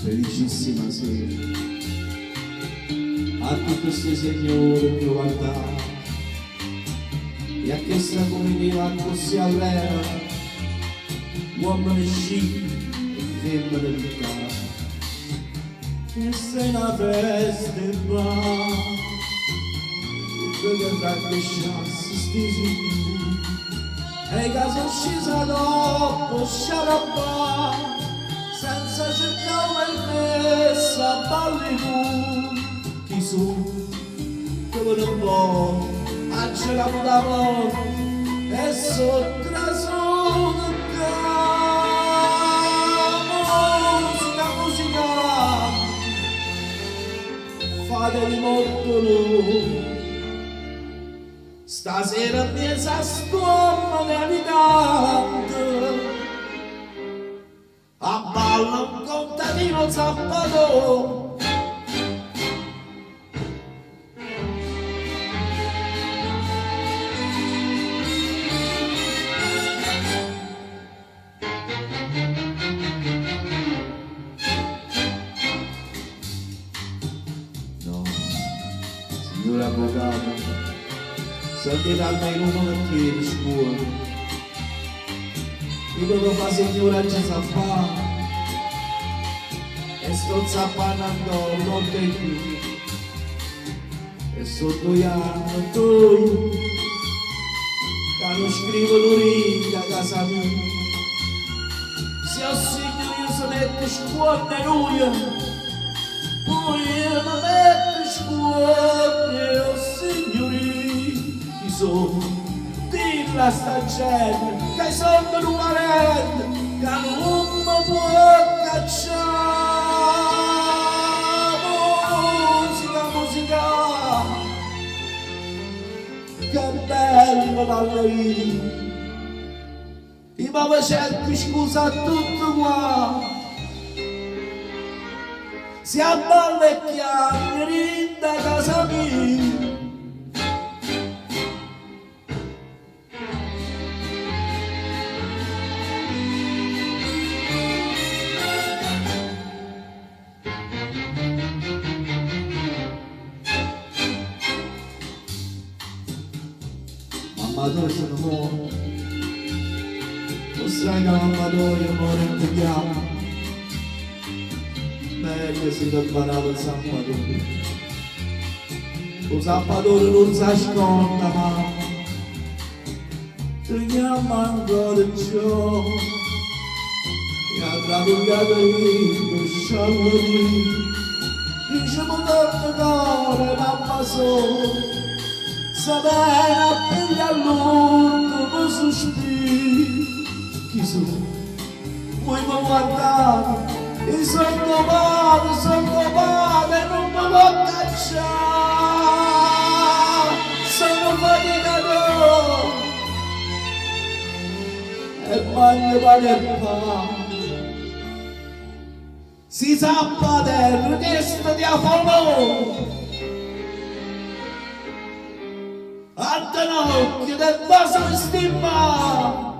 felicissima sera a tutti questi signori che guarda e a che sta come viva così all'era uomini sci e femmine di casa che sei una festa e va tutto che tra che sciassi sti signori e casa uscisa dopo sciarabà senza cercare il messa balli tu chi su dove non può accelato da morte e sotto la musica fate di molto lui stasera mi esastomma nevitante a ballo un contadino zappato no, signor avvocato sentite almeno un momentiere scuola dico che fa signora ci zappa e sto zappando non te più e sotto gli anni tu che non scrivono riga a casa mia se ho signore si mette scuola lui poi io mi metto scuola oh signori chi sono dilla sta gente che sono un parente che non mi può cacciare musica che bello ballerino e mi facendo scusa a tutto qua si abballecchiano da casa mia Mamma sono morto lo sai che mamma io muore ti chiamo meglio si è imparato il zappatore lo zappatore non si ascolta ma ti chiama ancora ciò e ha traducato il sciallo dice mi torno cuore mamma solo sapere appena all'ultimo sospiro chi sono? Vuoi mi guardare? E sono padre, non mi può cacciare sono faticato e mangio pane e pane si sappa terra che sto diavolo Antonocchio del vaso di stimma